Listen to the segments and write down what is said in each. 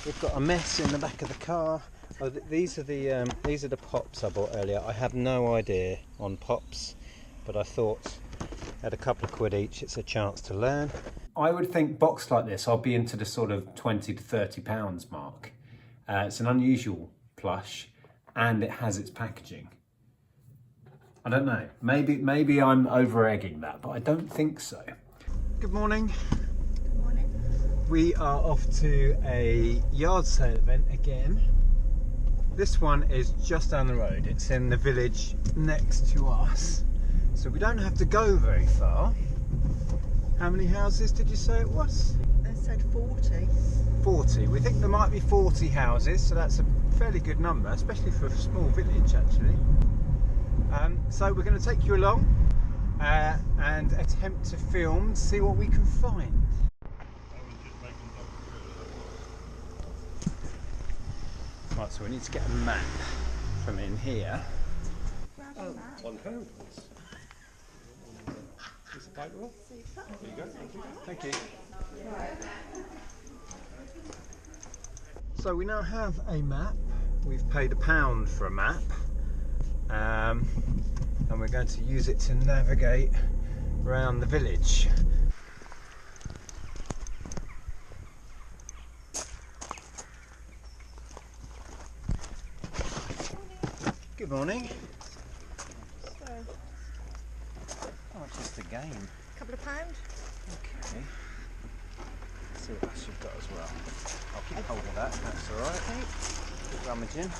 We've got a mess in the back of the car. Oh, these are the pops I bought earlier. I have no idea on pops, but I thought at a couple of quid each, it's a chance to learn. I would think boxed like this, I'll be into the sort of 20 to 30 pounds mark. It's an unusual plush, and it has its packaging. I don't know. Maybe I'm over egging that, but I don't think so. Good morning. Good morning. We are off to a yard sale event again. This one is just down the road. It's in the village next to us, so we don't have to go very far. How many houses did you say it was? They said 40. 40. We think there might be 40 houses, so that's a fairly good number, especially for a small village actually. So we're going to take you along and attempt to film, see what we can find. Right, so we need to get a map from in here. Oh, £1, please. Is it paper? There you go. Thank you. So we now have a map. We've paid £1 for a map, and we're going to use it to navigate around the village. Good morning. so How much is the game? couple of pound. Okay. Let's see what else you've got as well. I'll keep hold of that, that's alright. Good rummaging.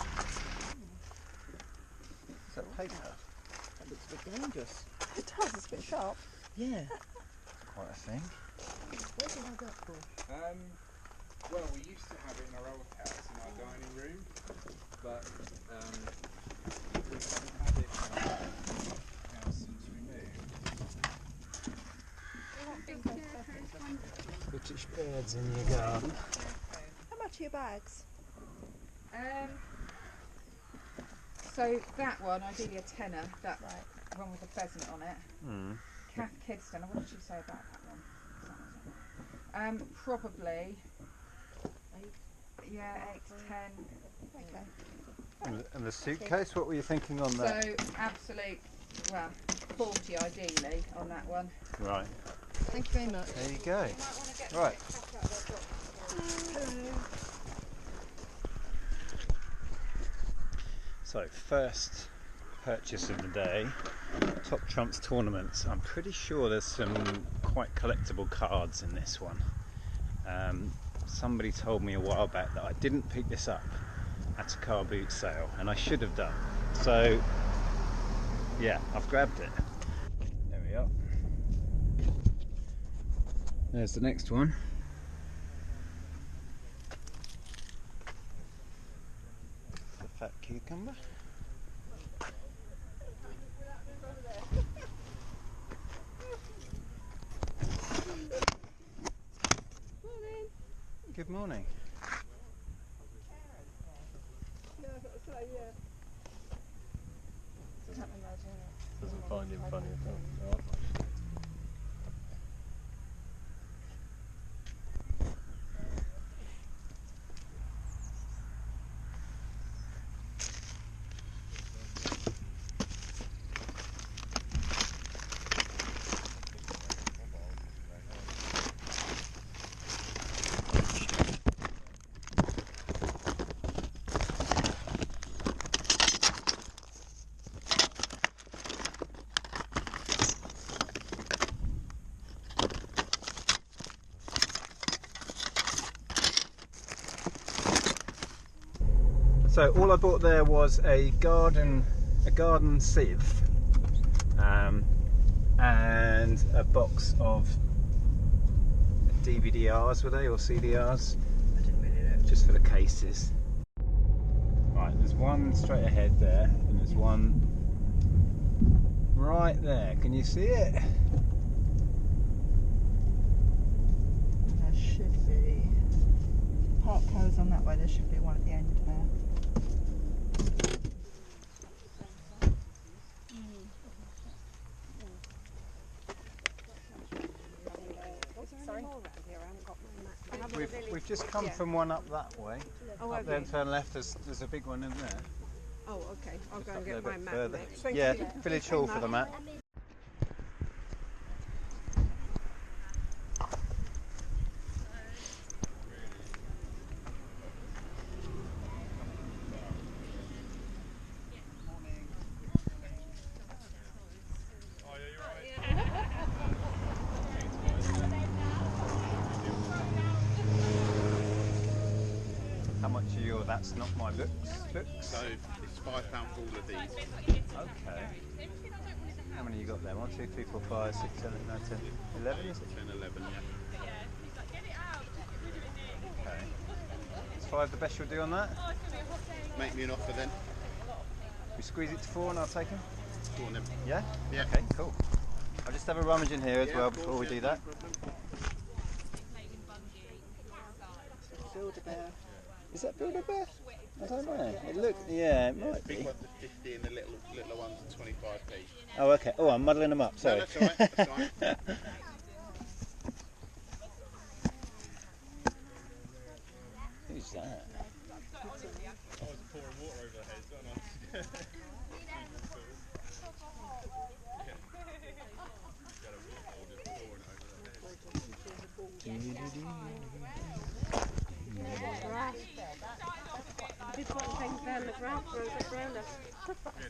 Is that paper? That looks a bit dangerous. It does, it's a bit sharp. Yeah. Quite a thing. What do you have that for? Well, we used to have it in our old house in our dining room, but we haven't had it in our house since we moved. British birds in your garden. How much are your bags? So that one, ideally a tenner, that Right. one with the pheasant on it. Cath Kidston, what did you say about that one? Probably, 8. yeah, 8 to 10. Okay. And the suitcase, what were you thinking on So that? absolute, well, 40 ideally on that one. Right, Thank you very much. there you go. Right. So first purchase of the day, Top Trumps tournaments. I'm pretty sure there's some quite collectible cards in this one. Somebody told me a while back that I didn't pick this up at a car boot sale, and I should have done. So yeah, I've grabbed it. There we are. There's the next one. The fat cucumber. Good morning. Doesn't find him funny at all. So all I bought there was a garden sieve, and a box of DVD-Rs, were they, or CDRs? I didn't really know. Just for the cases. Right, there's one straight ahead there, and there's one right there. Can you see it? There should be. Park goes on that way, there should be one at the end there. We've We've just come from one up that way. Oh, Up have there you? and turn left, there's a big one in there. Oh, okay. I'll go Just and up there a get my bit map further. next. Thank Yeah, you. Village Hall for the map. How much are your That's Not My Books? So it's £5 for all of these. Okay. How many you got there? 1, 2, 3, 4, 5, 6, 7, 8, 9, 10, 11 is it? 10, 11, yeah. Okay. Is 5 the best you'll do on that? Make me an offer then. We squeeze it to 4 and I'll take them? Go on then. Yeah? Yeah. Okay, cool. I'll just have a rummage in here as Yeah, well of course, before we yeah, do no that. problem. Build-A-Bear. Is that Build-A-Bear? I don't know. It looks, yeah, it might Big be. ones are 50 and the littler ones are 25p. Oh, okay. Oh, I'm muddling them up, No, sorry. that's alright, that's alright. Who's that?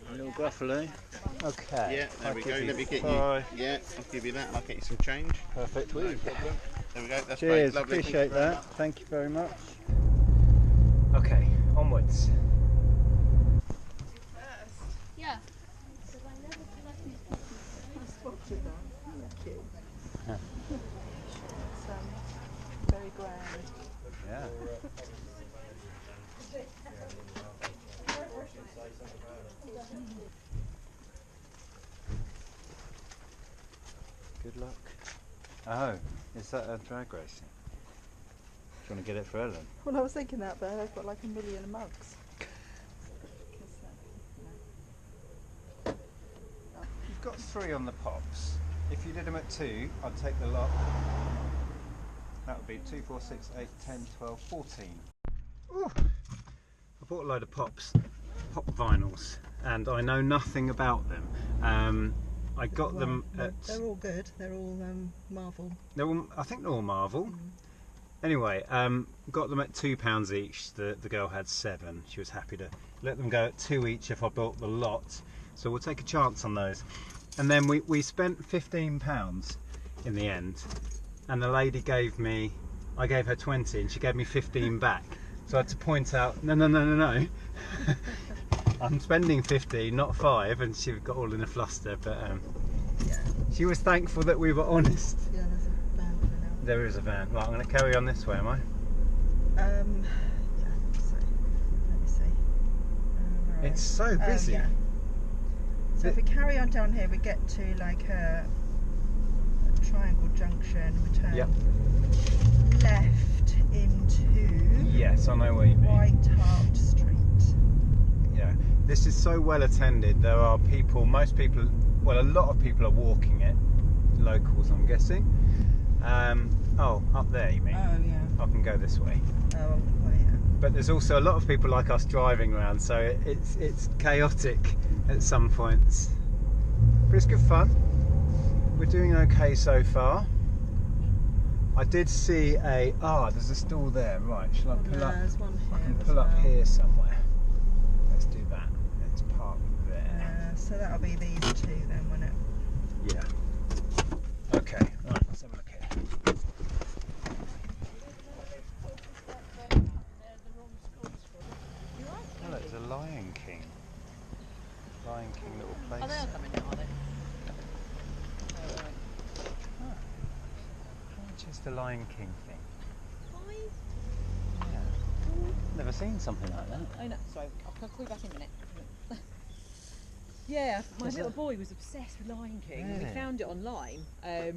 A little gruffalo. Okay. Yeah, there I'll we give go. you Let me get 5. you. Yeah, I'll give you that and I'll get you some change. Perfect. No Woo. problem. There we go. That's Cheers. great. Lovely. Appreciate Thank you very that. much. Thank you very much. Okay, onwards. Yeah. I spotted that. Cute. Yeah. It's very grand. Yeah. Good luck. Oh, is that a drag racing? Do you want to get it for Ellen? Well, I was thinking that, but I've got like a million mugs. You've got 3 on the pops. If you did them at 2, I'd take the lot. That would be 2, 4, 6, 8, 10, 12, 14. Ooh. I bought a load of pop vinyls, and I know nothing about them. I got them at. They're all good. They're all Marvel. I think they're all Marvel. Anyway, got them at £2 each. The girl had 7. She was happy to let them go at 2 each if I bought the lot. So we'll take a chance on those. And then we spent £15 in the end. And the lady I gave her 20 and she gave me 15 back. So I had to point out, no. I'm spending 15, not 5, and she got all in a fluster, but Yeah. she was thankful that we were honest. Yeah, there's a van coming out. There is a van. Right, I'm going to carry on this way, am I? Yeah, so let me see. Right. It's so busy. Yeah. So if we carry on down here, we get to like a triangle junction. We turn Yep. left into Yes, I know where you mean. White Hart Street. Yeah, this is so well attended. There are people, most people, well, a lot of people are walking it. Locals, I'm guessing. Oh, up there you mean? Oh yeah. I can go this way. Oh, well, yeah. But there's also a lot of people like us driving around, so it's chaotic at some points. But it's good fun. We're doing okay so far. I did see there's a stall there. Right, shall I pull up? There's one here. I can as pull up well. here somewhere. Let's do that. Let's park there. So that'll be these 2 then, won't it? Yeah. Okay, right, let's have a look here. Oh, look, there's a Lion King. Lion King little place. Oh, they're coming now, are they? How much is the Lion King thing? 5? Yeah. Never seen something like that. Oh no, sorry, I'll call you back in a minute. Yeah, my Is little that- boy was obsessed with Lion King. Really? We found it online. Yeah.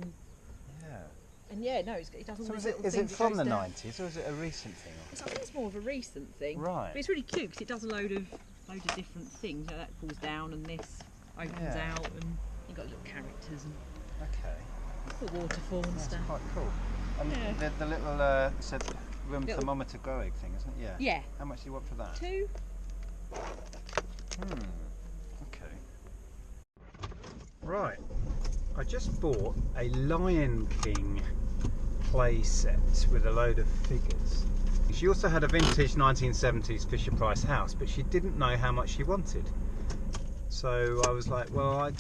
And yeah, no, it does all So these is it, little is it things. from goes the down. 90s or is it a recent thing? I think it's more of a recent thing. Right. But it's really cute because it does a load of different things. You know, that falls down and this opens Yeah. out, and you've got little characters and Okay. the waterfall and That's stuff. quite cool. And Yeah. the little said room Little- thermometer grow egg thing, isn't it? Yeah. Yeah. How much do you want for that? 2. Okay. Right. I just bought a Lion King play set with a load of figures. She also had a vintage 1970s Fisher-Price house, but she didn't know how much she wanted. So I was like, well,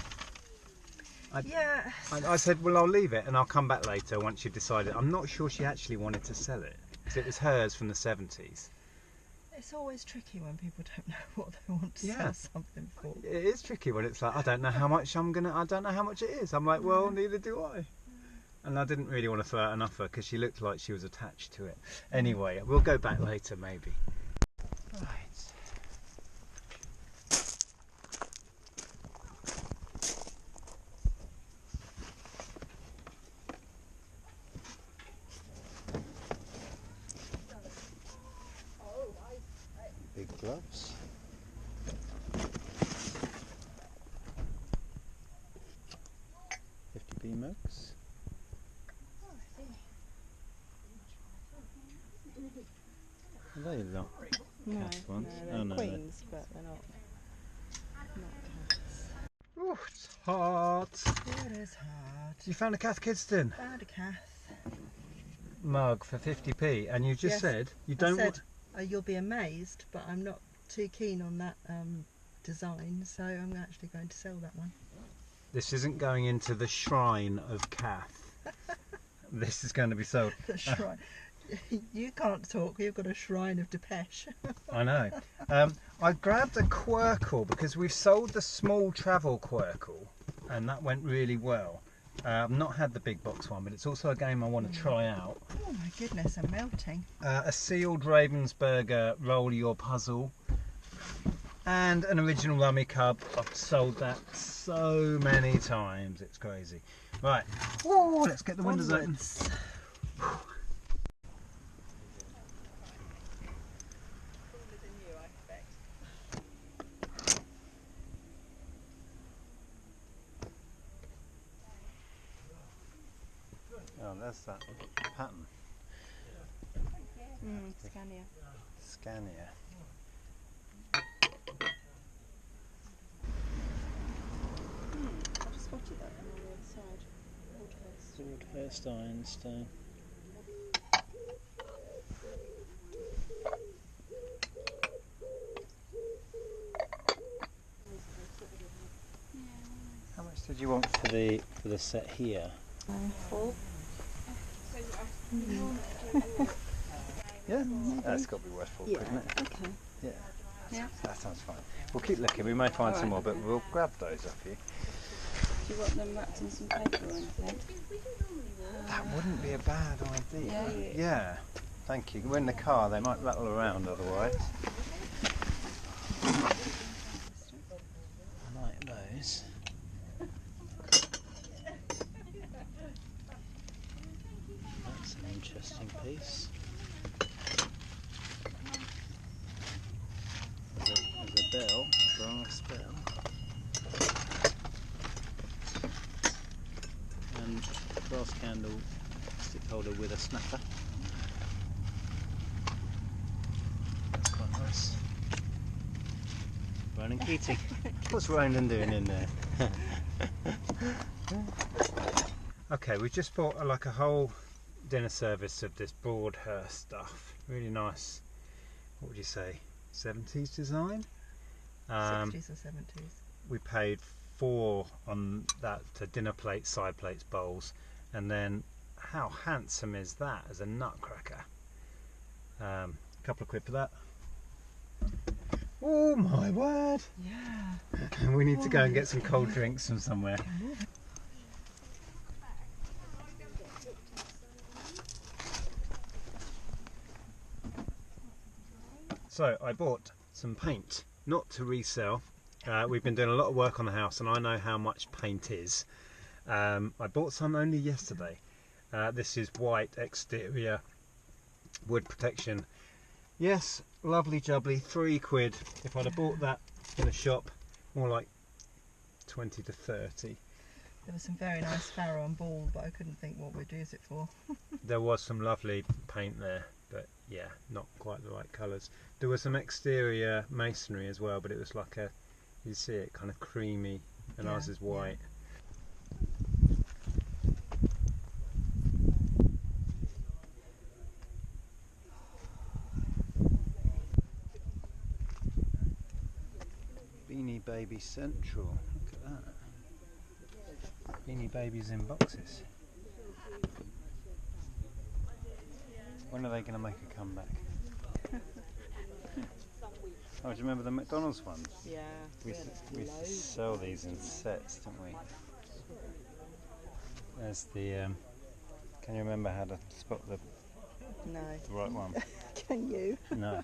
I said, well, I'll leave it and I'll come back later once you've decided. I'm not sure she actually wanted to sell it, because it was hers from the 70s. It's always tricky when people don't know what they want to Yeah. sell something for. It is tricky when it's like, I don't know how much I don't know how much it is. I'm like, well, neither do I. And I didn't really want to throw out an offer because she looked like she was attached to it. Anyway, we'll go back later maybe. Right. Big gloves. $50p mugs. Are they not Cath ones? they're no. queens, but they're not cats. Oh, it's hot. It is hard. You found a Cath Kidston Found a Cath. mug for 50p, and you just Yes, said you I don't said, want. you'll be amazed, but I'm not too keen on that design, so I'm actually going to sell that one. This isn't going into the shrine of Cath. This is going to be sold. The shrine. You can't talk, you've got a shrine of Depeche. I know. I grabbed a Quirkle because we've sold the small travel Quirkle, and that went really well. I've not had the big box one, but it's also a game I want to try out. Oh my goodness, I'm melting. A sealed Ravensburger Roll Your Puzzle, and an original Rummy Cub. I've sold that so many times, it's crazy. Right, whoa, let's get the windows open. Onwards. Oh, there's that pattern. Scania. Scania. I just spotted that one on the other side. Broadhurst Ironstone. How much did you want for the set here? 4. Yeah, that's got to be worth 4 quid, isn't it? Okay. Yeah. Yeah. That sounds fine. We'll keep looking. We may find some more, but we'll grab those off you. Do you want them wrapped in some paper or anything? That wouldn't be a bad idea. Yeah. Yeah. Thank you. We're in the car. They might rattle around otherwise. Like those. That's an interesting piece. There's a bell, a brass bell. And a brass candle stick holder with a snapper. That's quite nice. Ronan Keating. What's Ronan doing in there? Okay, we just bought like a whole dinner service of this Broadhurst stuff. Really nice. What would you say? 70s design? 60s or 70s. We paid 4 on that to dinner plates, side plates, bowls, and then how handsome is that as a nutcracker? A couple of quid for that. Oh my word! Yeah. We need to go and get some cold drinks from somewhere. So I bought some paint, not to resell. We've been doing a lot of work on the house and I know how much paint is. I bought some only yesterday. This is white exterior wood protection. Yes, lovely jubbly, 3 quid. If I'd have bought that in a shop, more like 20 to 30. There was some very nice Farrow and Ball, but I couldn't think what we'd use it for. There was some lovely paint there. but yeah, not quite the right colours. There was some exterior masonry as well, but it was like a, you see it kind of creamy, and ours is white. Beanie Baby Central, look at that. Beanie Babies in boxes. When are they going to make a comeback? Oh, do you remember the McDonald's ones? Yeah. We used to sell these in sets, didn't we? There's the, can you remember how to spot the right one? Can you? No.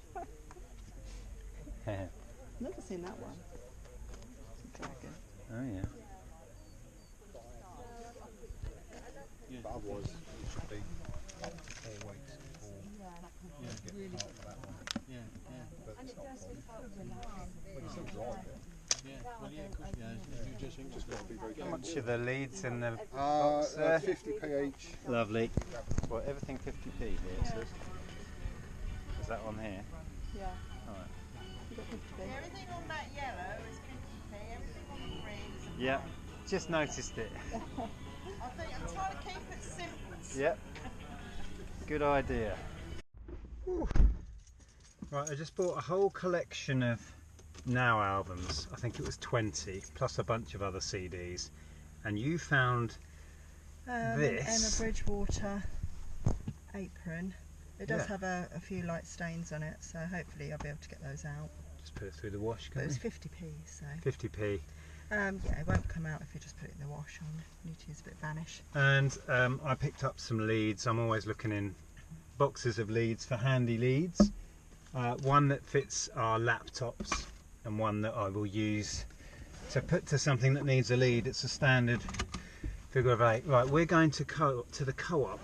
Never seen that one. Dragon. Oh yeah. But otherwise, it should be 4 weeks before you get part of that one. Yeah, yeah. But it's not full. Well, it's still dry bit. Yeah, well, yeah, of course, you just got to be very How careful. much are the leads in the box there? 50p each. Lovely. Well, everything 50p here, it says. Is that on here? Yeah. Alright. You got 50p. Everything on that yellow is 50p, everything on the green is a Yeah, just noticed it. I think I'm trying to keep it simple. Yep. Good idea. Whew. Right, I just bought a whole collection of Now albums. I think it was 20, plus a bunch of other CDs. And you found this. Emma Bridgewater apron. It does have a few light stains on it, so hopefully I'll be able to get those out. Just put it through the wash, But can't it was 50p, so 50p. yeah, it won't come out if you just put it in the wash. I'll need to use a bit of vanish. And I picked up some leads. I'm always looking in boxes of leads for handy leads. One that fits our laptops and one that I will use to put to something that needs a lead. It's a standard figure of 8. Right, we're going to the co-op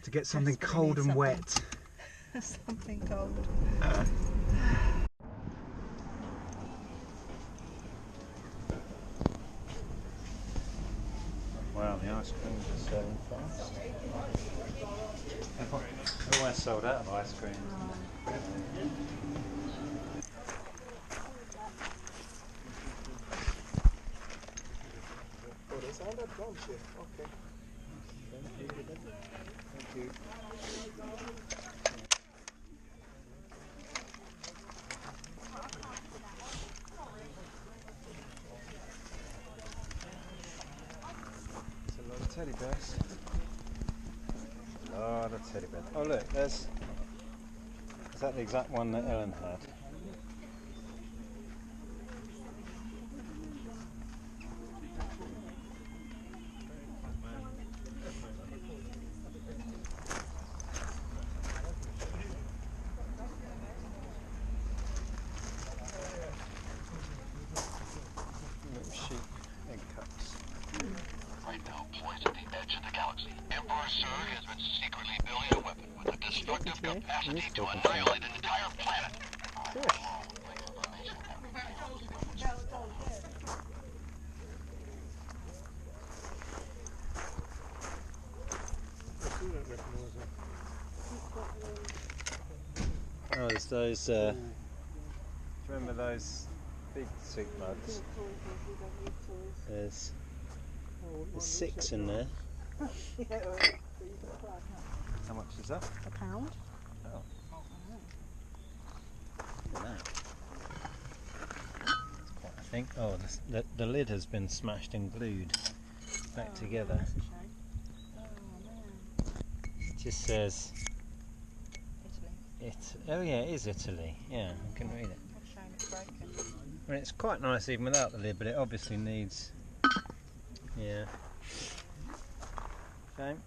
to get something cold and wet. Something cold. Wow, the ice creams are selling fast. They're always sold out of ice creams. Oh, there's all that done shit. Okay. Thank you. There's a lot of teddy bears. A lot of teddy bears. Oh look, is that the exact one that Ellen had? Little sheep egg cups. Right now, poised at the edge of the galaxy, Emperor Zurg has been secretly building a weapon with the destructive capacity to annihilate an entire planet. Oh, there's those. Do you remember those big soup mugs? There's 6 in there. How much is that? £1. Oh. Look at that. That's quite, I think. Oh, the lid has been smashed and glued back together. That's a shame. Oh man. It just says Italy. Oh yeah, it is Italy. Yeah, I can read it. What a shame it's broken. I mean, it's quite nice even without the lid, but it obviously needs. Yeah. Shame.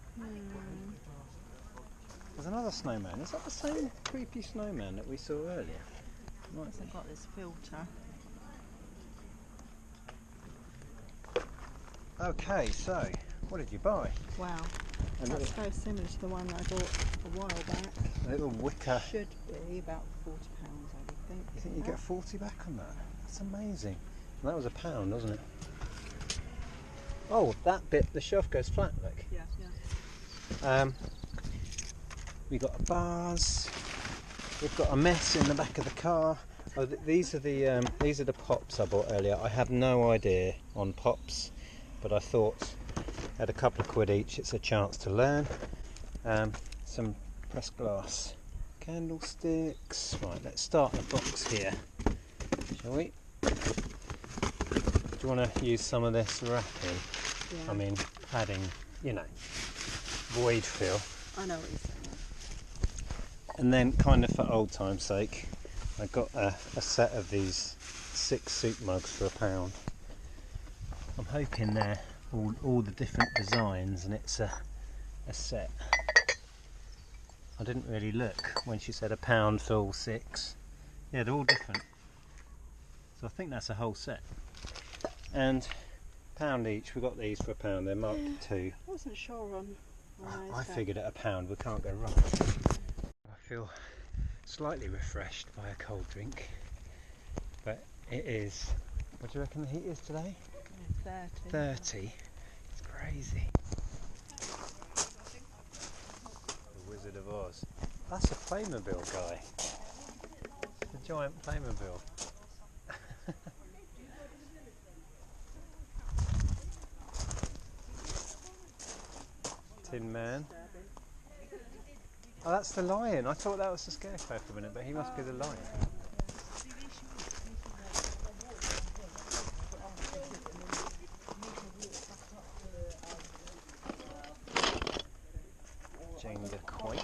There's another snowman. Is that the same creepy snowman that we saw earlier? Might Hasn't got this filter. Okay, so what did you buy? Wow. A That's little, very similar to the one that I bought a while back. a little wicker. Should be about £40, I would think. You think you get 40 back on that? That's amazing. And that was £1, wasn't it? Oh, that bit, the shelf goes flat, look. Yeah, yeah. we got bars. We've got a mess in the back of the car. Oh, these are the pops I bought earlier. I have no idea on pops, but I thought at a couple of quid each, it's a chance to learn. Some pressed glass candlesticks. Right, let's start the box here, shall we? Do you want to use some of this wrapping? Yeah. I mean, padding, you know, void fill. I know what you're saying. And then, kind of for old time's sake, I got a set of these 6 soup mugs for £1. I'm hoping they're all the different designs, and it's a set. I didn't really look when she said £1 for all 6. Yeah, they're all different. So I think that's a whole set. And £1 each. We got these for £1. They're marked 2. I wasn't sure on. I figured at £1 we can't go wrong. I feel slightly refreshed by a cold drink, but it is. What do you reckon the heat is today? 30. 30. It's crazy. The Wizard of Oz. That's a Playmobil guy. The giant Playmobil. Tin Man. Oh, that's the lion. I thought that was the scarecrow for a minute, but he must be the lion. Jenga coin.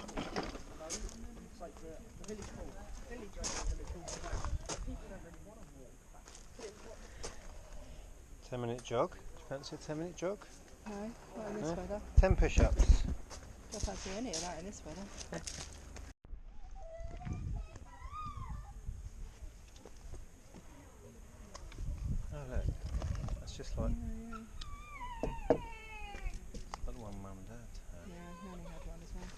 10-minute jog. Do you fancy a 10-minute jog? No, not in this weather. 10 push-ups. Don't fancy any of that in this weather. Oh look, that's just like, it's like the one Mum and Dad had. Yeah, Nanny had one as well.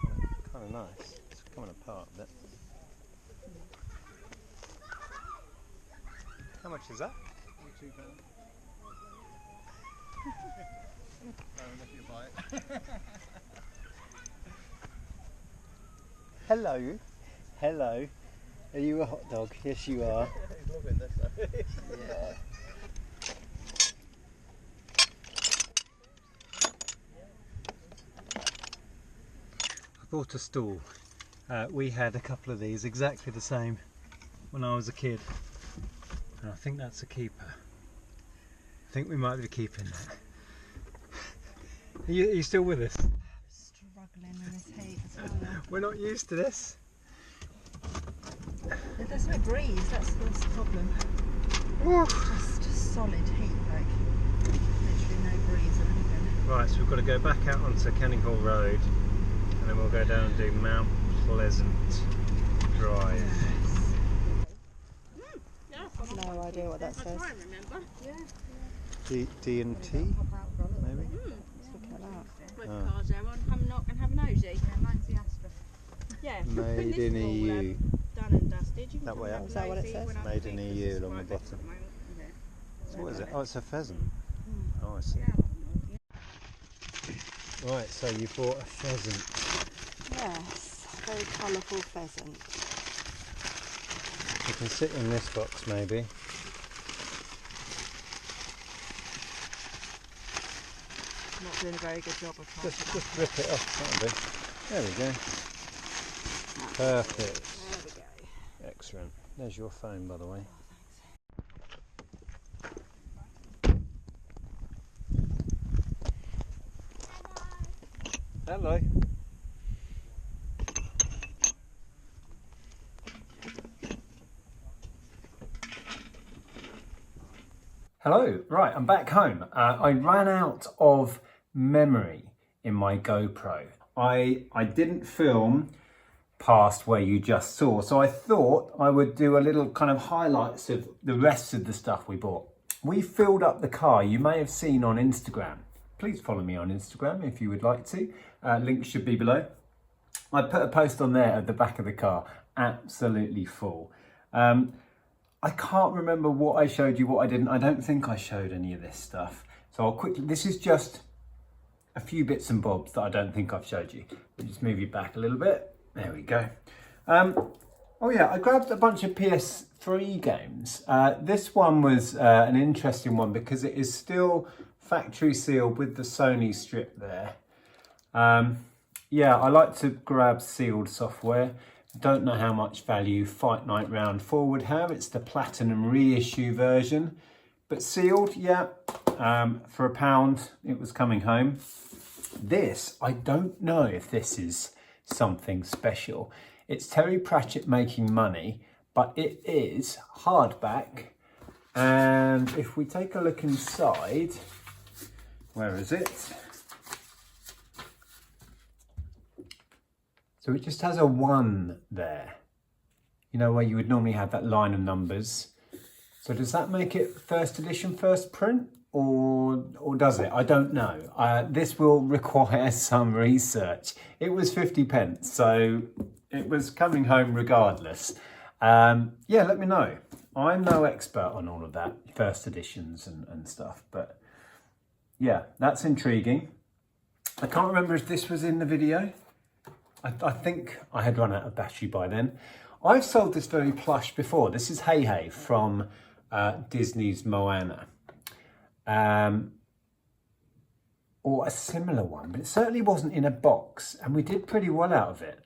Yeah, kind of nice. It's coming apart a bit. How much is that? £2. If you buy it. Hello. Hello. Are you a hot dog? Yes, you are. He's loving this though. Yeah. I bought a stool. We had a couple of these, exactly the same, when I was a kid. And I think that's a keeper. I think we might be keeping that. Are you still with us? I'm struggling in this heat as well. We're not used to this. There's no breeze, that's the problem. Just solid heat, like literally no breeze or anything. Right, so we've got to go back out onto Canning Hall Road, and then we'll go down and do Mount Pleasant Drive. No idea what that says. D&T, maybe? Let's look at that. Both cars there, on, have a knock and have a nosy. Yeah, mine's the Astra. Yeah, Made in EU. Done and dusted. You can That way up. Is that what it says? Made in EU along the bottom. So what is it? Oh, it's a pheasant. Oh, I see. Right, so you bought a pheasant. Yes, very colourful pheasant. You can sit in this box maybe. Not doing a very good job of trying Just rip it off, that'll do. There we go. Perfect. There we go. Excellent. There's your phone, by the way. Hello. Hello, right, I'm back home. I ran out of memory in my GoPro. I didn't film past where you just saw, so I thought I would do a little kind of highlights of the rest of the stuff we bought. We filled up the car, you may have seen on Instagram. Please follow me on Instagram if you would like to. Link should be below. I put a post on there at the back of the car, absolutely full. I can't remember what I showed you, what I didn't. I don't think I showed any of this stuff. So I'll quickly, this is just a few bits and bobs that I don't think I've showed you. Let me just move you back a little bit. There we go. Oh yeah, I grabbed a bunch of PS3 games. This one was an interesting one because it is still factory sealed with the Sony strip there. Yeah, I like to grab sealed software. Don't know how much value Fight Night Round 4 would have. It's the Platinum reissue version. But sealed, yeah, for £1 it was coming home. This, I don't know if this is something special. It's Terry Pratchett Making Money, but it is hardback. And if we take a look inside, where is it? So it just has a 1 there. You know, where you would normally have that line of numbers. So does that make it first edition, first print? Or does it? I don't know. This will require some research. It was 50p, so it was coming home regardless. Yeah, let me know. I'm no expert on all of that, first editions and stuff, but yeah, that's intriguing. I can't remember if this was in the video. I think I had run out of battery by then. I've sold this very plush before. This is Hey Hey from Disney's Moana. Or a similar one, but it certainly wasn't in a box, and we did pretty well out of it.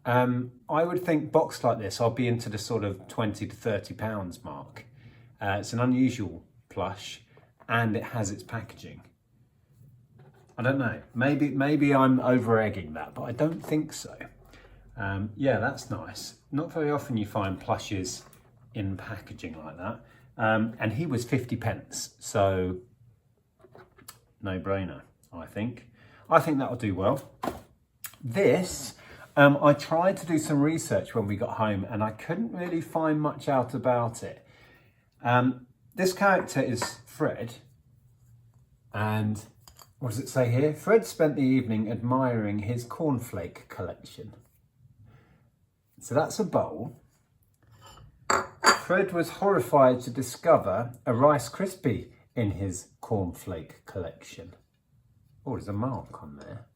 I would think box like this, I'll be into the sort of 20 to 30 pounds mark. It's an unusual plush, and it has its packaging. I don't know, maybe I'm over egging that, but I don't think so. Yeah, that's nice. Not very often you find plushes in packaging like that. And he was 50p, so no brainer, I think. I think that'll do well. This, I tried to do some research when we got home and I couldn't really find much out about it. This character is Fred, and what does it say here? Fred spent the evening admiring his cornflake collection. So that's a bowl. Fred was horrified to discover a Rice Krispie in his cornflake collection. Oh, there's a mark on there.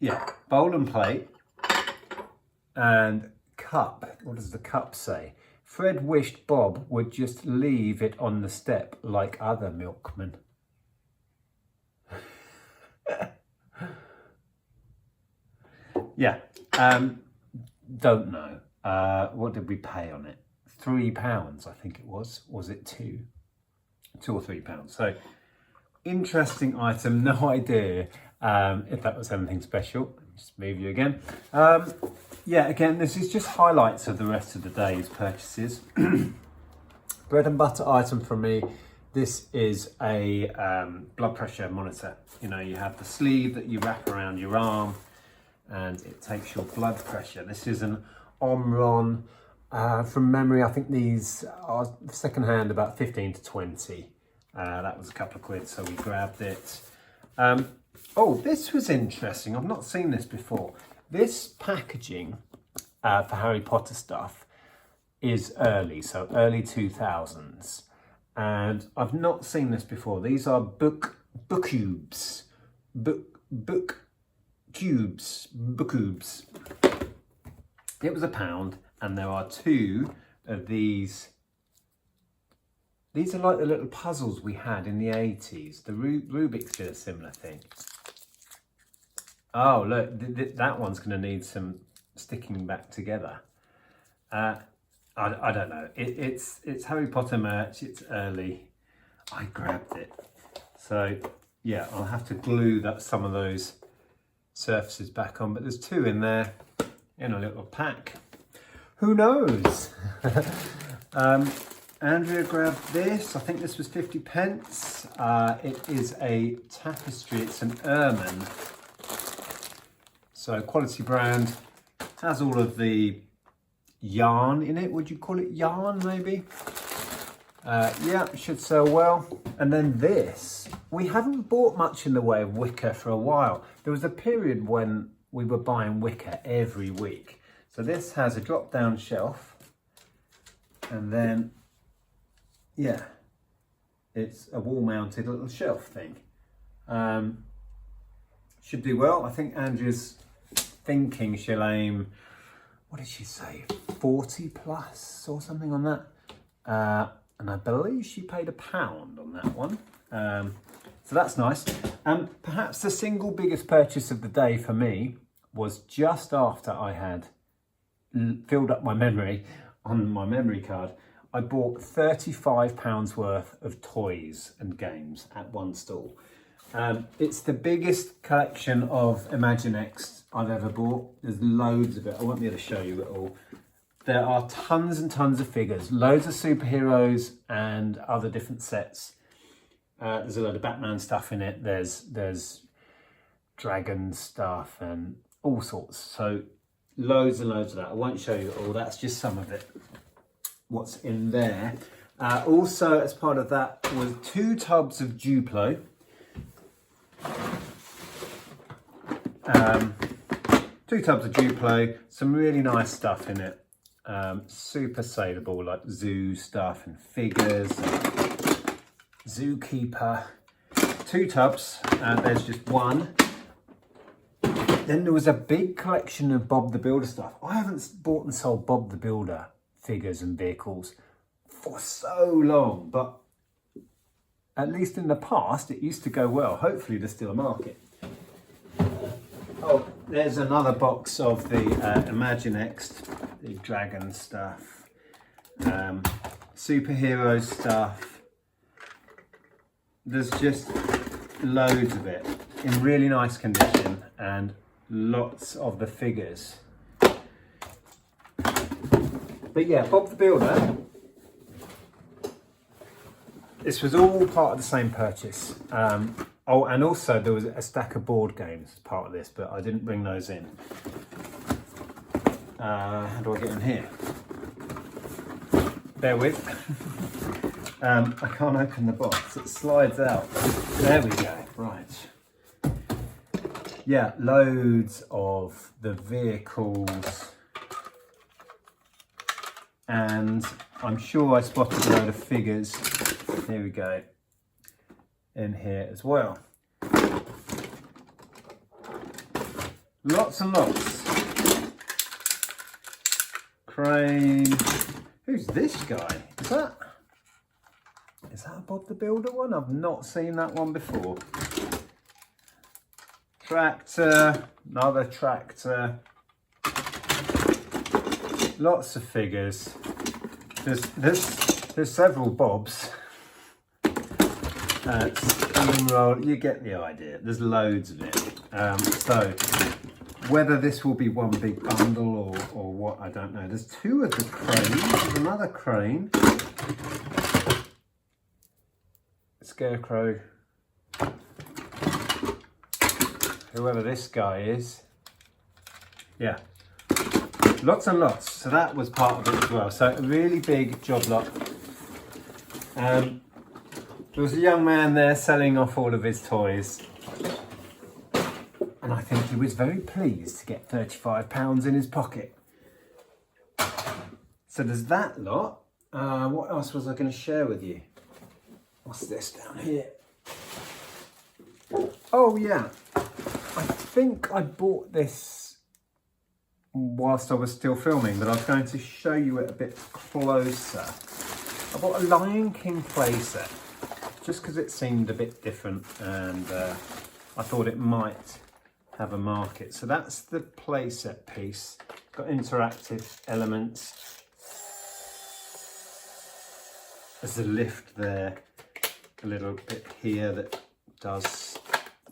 Yeah, bowl and plate and cup. What does the cup say? Fred wished Bob would just leave it on the step like other milkmen. Yeah, don't know. What did we pay on it? £3, I think it was. Was it £2 or £3? So interesting item. No idea if that was anything special. Just move you again. Yeah, again, this is just highlights of the rest of the day's purchases. Bread and butter item for me. This is a blood pressure monitor. You know, you have the sleeve that you wrap around your arm and it takes your blood pressure. This is an Omron. From memory, I think these are secondhand about 15 to 20. That was a couple of quid, so we grabbed it. Oh, this was interesting. I've not seen this before. This packaging for Harry Potter stuff is early, so early 2000s. And I've not seen this before. These are book cubes. Book cubes. It was £1, and there are 2 of these. These are like the little puzzles we had in the 80s. The Rubik's did a similar thing. Oh, look, that one's going to need some sticking back together. I don't know. It's Harry Potter merch. It's early. I grabbed it. So, yeah, I'll have to glue some of those surfaces back on. But there's 2 in there in a little pack. Who knows? Andrea grabbed this. I think this was 50p. It is a Tapestry. It's an ermine. So quality brand. Has all of the yarn in it. Would you call it yarn maybe? Yeah, should sell well. And then this. We haven't bought much in the way of wicker for a while. There was a period when we were buying wicker every week. So this has a drop down shelf. And then, yeah, it's a wall-mounted little shelf thing. Should do well. I think Andrea's thinking she'll aim, what did she say, 40 plus or something on that. And I believe she paid £1 on that one. So that's nice. Perhaps the single biggest purchase of the day for me was just after I had filled up my memory on my memory card. I bought £35 worth of toys and games at one stall. It's the biggest collection of Imaginext I've ever bought. There's loads of it. I won't be able to show you it all. There are tons and tons of figures, loads of superheroes and other different sets. There's a load of Batman stuff in it. There's dragon stuff and all sorts. So loads and loads of that. I won't show you it all. That's just some of it. What's in there. Also, as part of that, was 2 tubs of Duplo. 2 tubs of Duplo. Some really nice stuff in it. Super saleable, like zoo stuff and figures. And Zookeeper. 2 tubs. There's just one. Then there was a big collection of Bob the Builder stuff. I haven't bought and sold Bob the Builder figures and vehicles for so long, but at least in the past it used to go well. Hopefully there's still a market. Oh, there's another box of the Imaginext, the dragon stuff, superhero stuff. There's just loads of it in really nice condition and lots of the figures. But yeah, Bob the Builder, this was all part of the same purchase. Oh, and also there was a stack of board games as part of this, but I didn't bring those in. How do I get in here? Bear with. I can't open the box, it slides out. There we go, right. Yeah, loads of the vehicles. And I'm sure I spotted a load of figures. Here we go. In here as well. Lots and lots. Crane. Who's this guy? Is that a Bob the Builder one? I've not seen that one before. Tractor. Another tractor. Lots of figures. There's several Bobs. Steamroll, you get the idea. There's loads of it. So whether this will be one big bundle or what, I don't know. There's 2 of the cranes. There's another crane. Scarecrow. Whoever this guy is. Yeah. Lots and lots. So that was part of it as well. So a really big job lot. There was a young man there selling off all of his toys. And I think he was very pleased to get £35 in his pocket. So there's that lot. What else was I going to share with you? What's this down here? Oh yeah. I think I bought this whilst I was still filming, but I was going to show you it a bit closer. I bought a Lion King playset just because it seemed a bit different and I thought it might have a market. So that's the playset piece. Got interactive elements. There's a lift there, a little bit here that does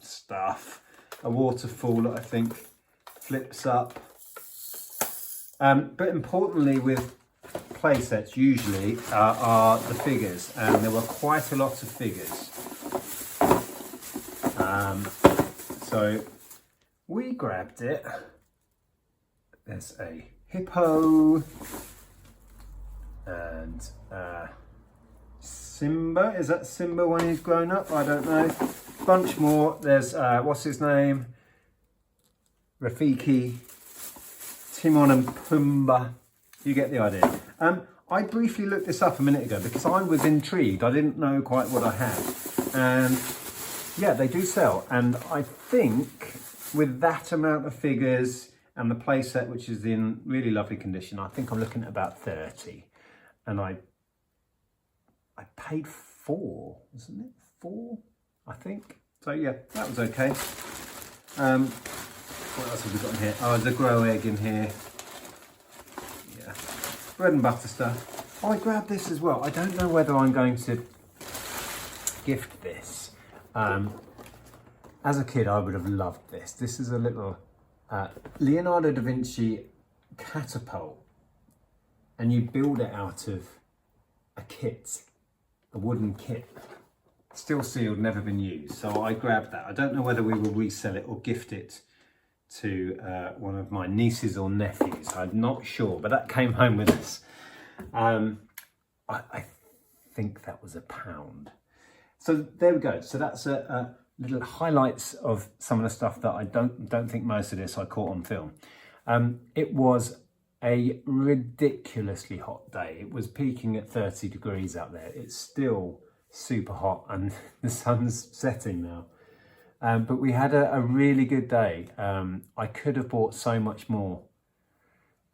stuff. A waterfall that I think flips up. But importantly with playsets usually are the figures, and there were quite a lot of figures. So we grabbed it. There's a hippo and Simba. Is that Simba when he's grown up? I don't know. Bunch more. There's what's his name? Rafiki, Timon and Pumbaa. You get the idea. I briefly looked this up a minute ago because I was intrigued. I didn't know quite what I had. And yeah, they do sell. And I think with that amount of figures and the play set, which is in really lovely condition, I think I'm looking at about 30. And I paid 4, wasn't it? 4, I think. So yeah, that was okay. What else have we got in here? Oh, there's a grow egg in here. Yeah, bread and butter stuff. Oh, I grabbed this as well. I don't know whether I'm going to gift this. As a kid, I would have loved this. This is a little Leonardo da Vinci catapult. And you build it out of a kit, a wooden kit. Still sealed, never been used. So I grabbed that. I don't know whether we will resell it or gift it to one of my nieces or nephews. I'm not sure, but that came home with us. I think that was £1. So there we go. So that's a little highlights of some of the stuff that I don't think most of this I caught on film. It was a ridiculously hot day. It was peaking at 30 degrees out there. It's still super hot and the sun's setting now. But we had a really good day. I could have bought so much more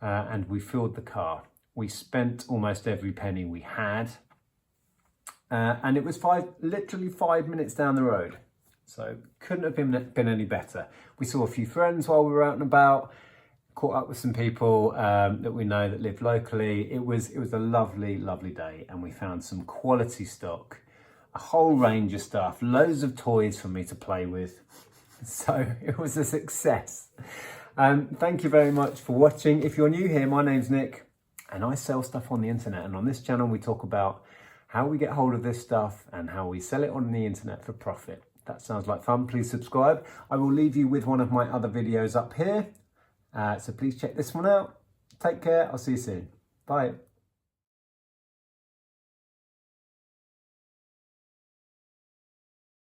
and we filled the car. We spent almost every penny we had and it was literally 5 minutes down the road. So couldn't have been any better. We saw a few friends while we were out and about, caught up with some people that we know that live locally. It was a lovely, lovely day and we found some quality stock, a whole range of stuff, loads of toys for me to play with. So it was a success. Thank you very much for watching. If you're new here, my name's Nick and I sell stuff on the internet. And on this channel, we talk about how we get hold of this stuff and how we sell it on the internet for profit. That sounds like fun. Please subscribe. I will leave you with one of my other videos up here. So please check this one out. Take care. I'll see you soon. Bye.